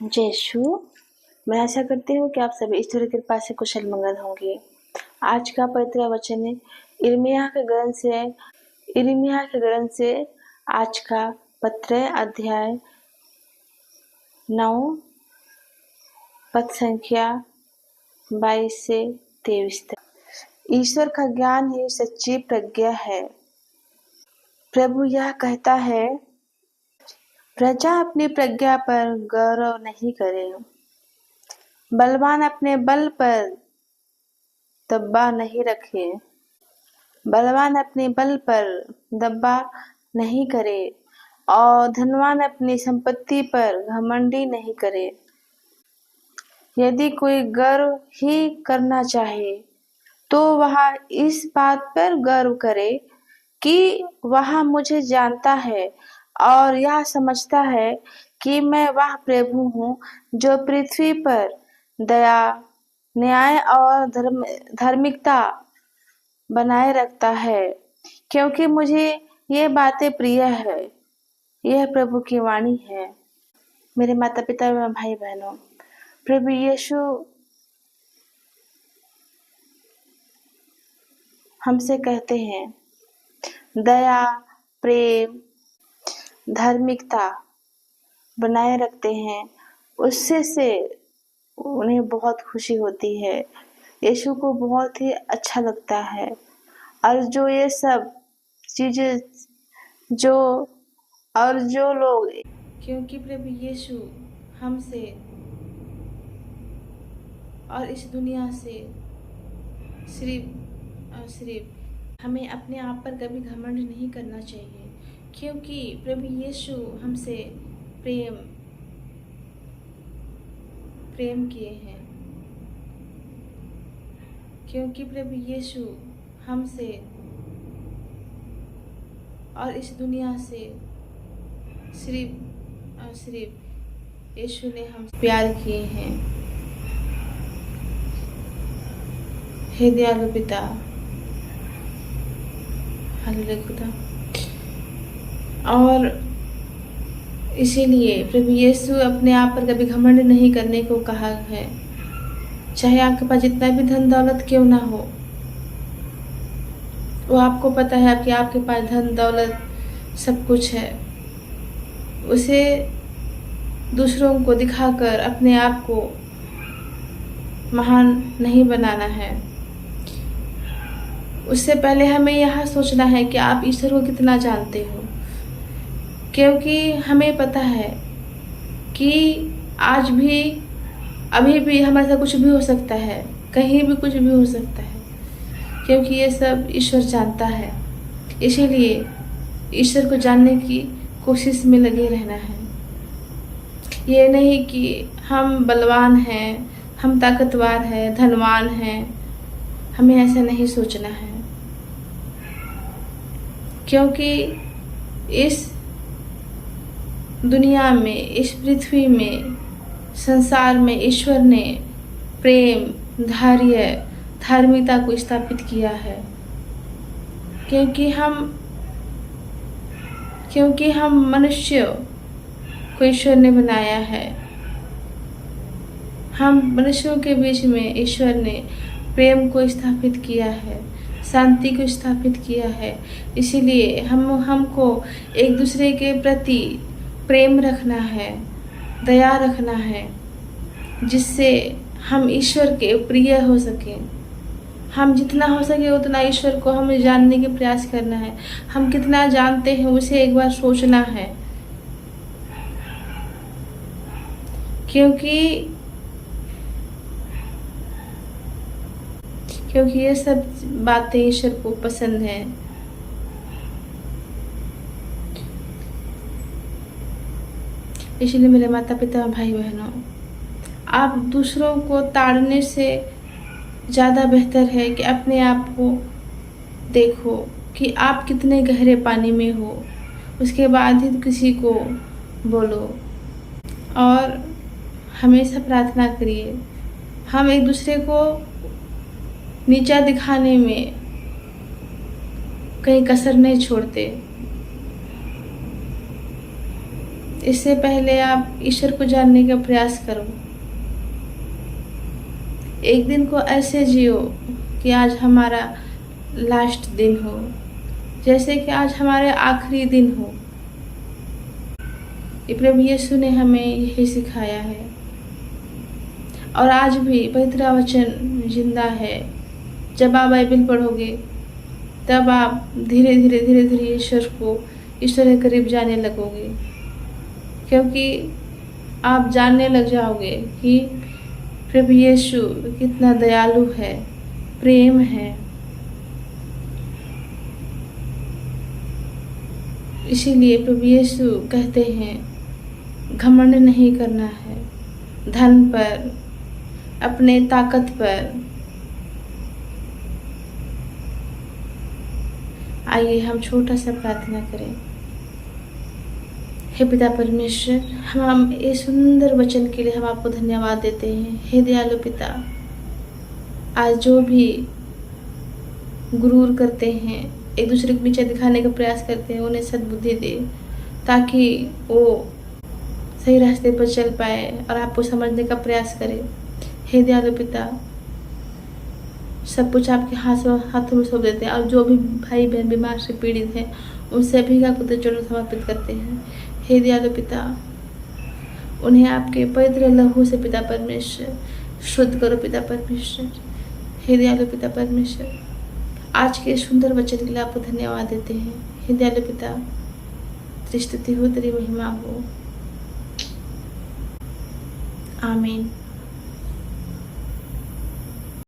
जयशु, मैं आशा करती हूँ कि आप सभी ईश्वर की कृपा से कुशल मंगल होंगे। आज का पवित्र वचन है यिर्मयाह के ग्रंथ से आज का पत्र अध्याय 9 पद संख्या 22 से 23 तक। ईश्वर का ज्ञान ही सच्ची प्रज्ञा है। प्रभु यह कहता है, प्रजा अपनी प्रज्ञा पर गौरव नहीं करे, बलवान अपने बल पर दब्बा नहीं रखे, बलवान अपने बल पर दब्बा नहीं करे और धनवान अपनी संपत्ति पर घमंडी नहीं करे। यदि कोई गर्व ही करना चाहे तो वह इस बात पर गर्व करे कि वह मुझे जानता है और यह समझता है कि मैं वह प्रभु हूँ जो पृथ्वी पर दया, न्याय और धार्मिकता बनाए रखता है, क्योंकि मुझे ये बातें प्रिय है। यह प्रभु की वाणी है। मेरे माता पिता एवं भाई बहनों, प्रभु यीशु हमसे कहते हैं, दया, प्रेम, धार्मिकता बनाए रखते हैं, उससे से उन्हें बहुत खुशी होती है। यीशु को बहुत ही अच्छा लगता है। और जो ये सब चीजें जो लोग, क्योंकि प्रभु यीशु हमसे और इस दुनिया से सिर्फ हमें अपने आप पर कभी घमंड नहीं करना चाहिए, क्योंकि प्रभु यीशु हमसे प्रेम किए हैं। क्योंकि प्रभु यीशु हमसे और इस दुनिया से सिर्फ यीशु ने हमसे प्यार किए हैं। हे दयालु पिता, हालेलुया खुदा। और इसीलिए प्रभु यीशु अपने आप पर कभी घमंड नहीं करने को कहा है। चाहे आपके पास जितना भी धन दौलत क्यों ना हो, वो आपको पता है कि आपके पास धन दौलत सब कुछ है, उसे दूसरों को दिखाकर अपने आप को महान नहीं बनाना है। उससे पहले हमें यह सोचना है कि आप ईश्वर को कितना जानते हो, क्योंकि हमें पता है कि आज भी अभी भी हमारे साथ कुछ भी हो सकता है, कहीं भी कुछ भी हो सकता है, क्योंकि ये सब ईश्वर जानता है। इसीलिए ईश्वर को जानने की कोशिश में लगे रहना है। ये नहीं कि हम बलवान हैं, हम ताकतवर हैं, धनवान हैं, हमें ऐसा नहीं सोचना है, क्योंकि इस दुनिया में, इस पृथ्वी में, संसार में ईश्वर ने प्रेम, धैर्य, धार्मिकता को स्थापित किया है। क्योंकि हम मनुष्य को ईश्वर ने बनाया है। हम मनुष्यों के बीच में ईश्वर ने प्रेम को स्थापित किया है, शांति को स्थापित किया है। इसीलिए हमको एक दूसरे के प्रति प्रेम रखना है, दया रखना है, जिससे हम ईश्वर के प्रिय हो सकें। हम जितना हो सके उतना ईश्वर को हमें जानने के प्रयास करना है। हम कितना जानते हैं उसे एक बार सोचना है, क्योंकि ये सब बातें ईश्वर को पसंद हैं। इसलिए मेरे माता पिता भाई बहनों, आप दूसरों को ताड़ने से ज़्यादा बेहतर है कि अपने आप को देखो कि आप कितने गहरे पानी में हो, उसके बाद ही किसी को बोलो। और हमेशा प्रार्थना करिए। हम एक दूसरे को नीचा दिखाने में कहीं कसर नहीं छोड़ते। इससे पहले आप ईश्वर को जानने का प्रयास करो। एक दिन को ऐसे जियो कि आज हमारा लास्ट दिन हो, जैसे कि आज हमारे आखिरी दिन हो। प्रभु यीशु ने हमें यही सिखाया है और आज भी पवित्र वचन जिंदा है। जब आप बाइबल पढ़ोगे तब आप धीरे धीरे ईश्वर के करीब जाने लगोगे, क्योंकि आप जानने लग जाओगे कि प्रभु यीशु कितना दयालु है, प्रेम है। इसीलिए प्रभु यीशु कहते हैं घमंड नहीं करना है धन पर, अपने ताकत पर। आइए हम छोटा सा प्रार्थना करें। हे पिता परमेश्वर, हम इस सुंदर वचन के लिए हम आपको धन्यवाद देते हैं। हे दयालु पिता, आज जो भी गुरूर करते हैं, एक दूसरे को नीचे दिखाने का प्रयास करते हैं, उन्हें सद्बुद्धि दे ताकि वो सही रास्ते पर चल पाए और आपको समझने का प्रयास करें। हे दयालु पिता, सब कुछ आपके हाथों में सौंप देते हैं और जो भी भाई बहन बीमार से पीड़ित हैं उन सभी का खुद चरणों समर्पित करते हैं। हे दयालु पिता, उन्हें आपके पवित्र लहू से पिता परमेश्वर शुद्ध करो पिता परमेश्वर। हे दयालु पिता परमेश्वर, आज के सुंदर वचन के लिए आपको धन्यवाद देते हैं। हे दयालु पिता, तेरी स्तुति हो, तेरी महिमा हो। आमीन।